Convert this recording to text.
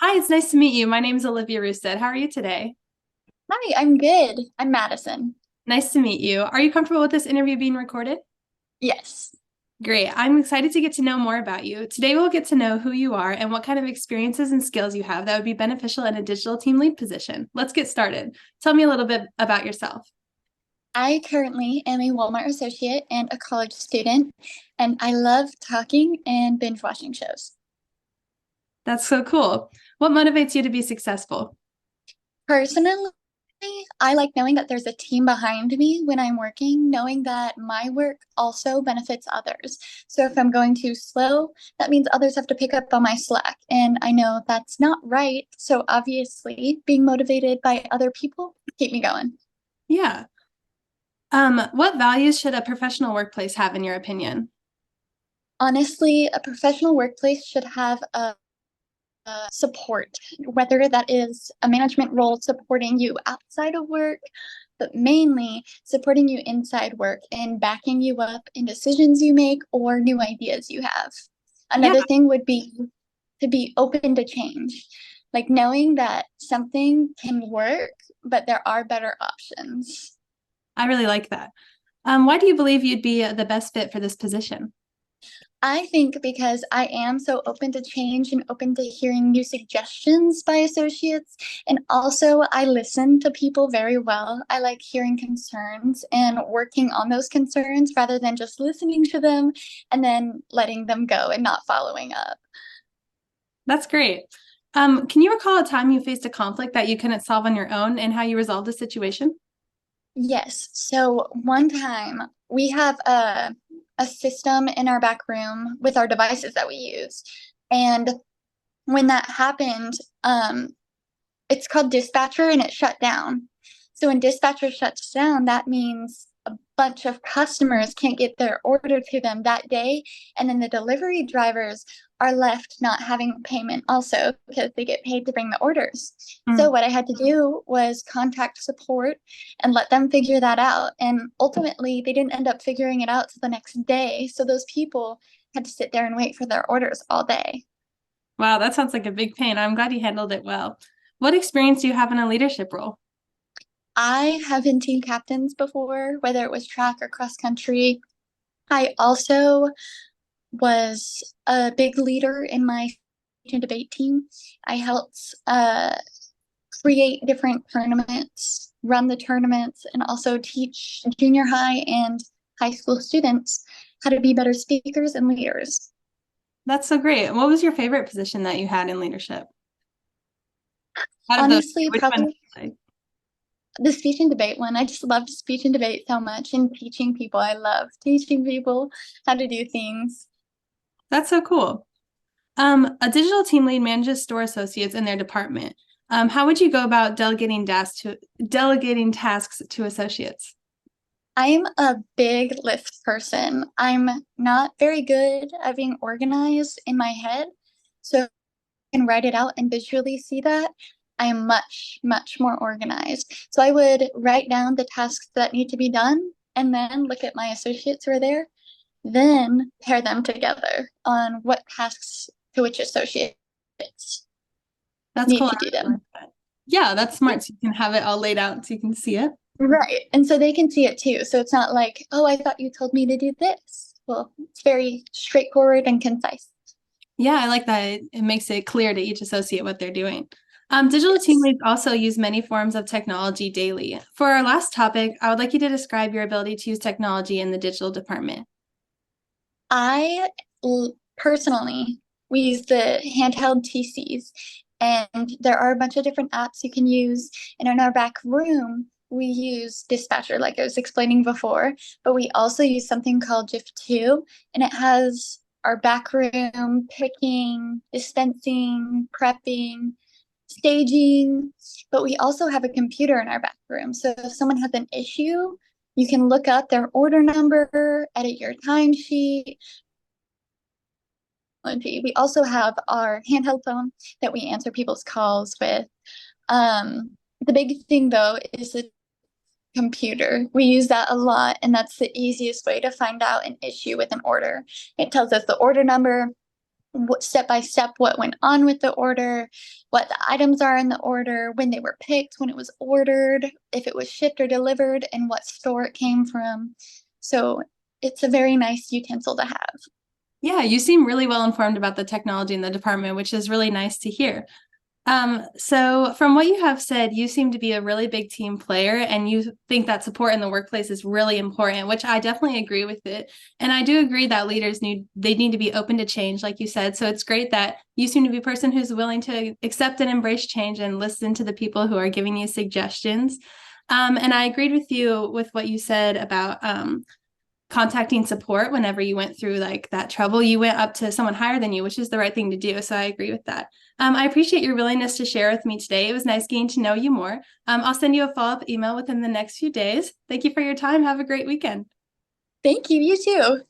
Hi, it's nice to meet you. My name is Olivia Rousted. How are you today? Hi, I'm good. I'm Madison. Nice to meet you. Are you comfortable with this interview being recorded? Yes. Great. I'm excited to get to know more about you. Today, we'll get to know who you are and what kind of experiences and skills you have that would be beneficial in a digital team lead position. Let's get started. Tell me a little bit about yourself. I currently am a Walmart associate and a college student, and I love talking and binge watching shows. That's so cool. What motivates you to be successful? Personally, I like knowing that there's a team behind me when I'm working, knowing that my work also benefits others. So if I'm going too slow, that means others have to pick up on my slack. And I know that's not right. So obviously, being motivated by other people keep me going. Yeah. What values should a professional workplace have in your opinion? Honestly, a professional workplace should have a support, whether that is a management role supporting you outside of work, but mainly supporting you inside work and backing you up in decisions you make or new ideas you have. Yeah, Another thing would be to be open to change, like knowing that something can work, but there are better options. I really like that. Why do you believe you'd be the best fit for this position? I think because I am so open to change and open to hearing new suggestions by associates. And also, I listen to people very well. I like hearing concerns and working on those concerns rather than just listening to them and then letting them go and not following up. That's great. Can you recall a time you faced a conflict that you couldn't solve on your own and how you resolved the situation? Yes. So one time we have a system in our back room with our devices that we use. And when that happened, it's called dispatcher and it shut down. So when dispatcher shuts down, that means a bunch of customers can't get their order to them that day. And then the delivery drivers are left not having payment also because they get paid to bring the orders. So Mm, what I had to do was contact support and let them figure that out. And ultimately, they didn't end up figuring it out till the next day. So those people had to sit there and wait for their orders all day. wow, that sounds like a big pain. I'm glad you handled it well. What experience do you have in a leadership role? I have been team captains before, whether it was track or cross country. I also was a big leader in my debate team. I helped create different tournaments, run the tournaments, and also teach junior high and high school students how to be better speakers and leaders. That's so great. What was your favorite position that you had in leadership? Out of those, Honestly, which one? probably the speech and debate one. I just loved speech and debate so much and teaching people. I love teaching people how to do things. That's so cool. A digital team lead manages store associates in their department. How would you go about delegating tasks to associates? I'm a big list person. I'm not very good at being organized in my head. So I can write it out and visually see that. I am much, much more organized. So I would write down the tasks that need to be done and then look at my associates who are there, then pair them together on what tasks to which associates That's need cool. to do I really them. like that. Yeah, that's smart. So you can have it all laid out so you can see it. Right. And so they can see it too. So it's not like, oh, I thought you told me to do this. Well, it's very straightforward and concise. Yeah, I like that. It makes it clear to each associate what they're doing. Digital team Yes. leads also use many forms of technology daily. For our last topic, I would like you to describe your ability to use technology in the digital department. I personally, we use the handheld TCs, and there are a bunch of different apps you can use. And in our back room, we use Dispatcher, like I was explaining before, but we also use something called GIF2, and it has our back room picking, dispensing, prepping, staging, but we also have a computer in our back room. So if someone has an issue, you can look up their order number, edit your timesheet. We also have our handheld phone that we answer people's calls with. The big thing though is the computer. We use that a lot, and that's the easiest way to find out an issue with an order. It tells us the order number, step by step what went on with the order, what the items are in the order, when they were picked, when it was ordered, if it was shipped or delivered, and what store it came from. So it's a very nice utensil to have. Yeah, you seem really well informed about the technology in the department, which is really nice to hear. So from what you have said, you seem to be a really big team player and you think that support in the workplace is really important, which I definitely agree with it. And I do agree that leaders need to be open to change, like you said. So it's great that you seem to be a person who's willing to accept and embrace change and listen to the people who are giving you suggestions. And I agreed with you with what you said about contacting support whenever you went through like that trouble. You went up to someone higher than you, which is the right thing to do. So I agree with that. I appreciate your willingness to share with me today. It was nice getting to know you more. I'll send you a follow-up email within the next few days. Thank you for your time. Have a great weekend. Thank you. You too.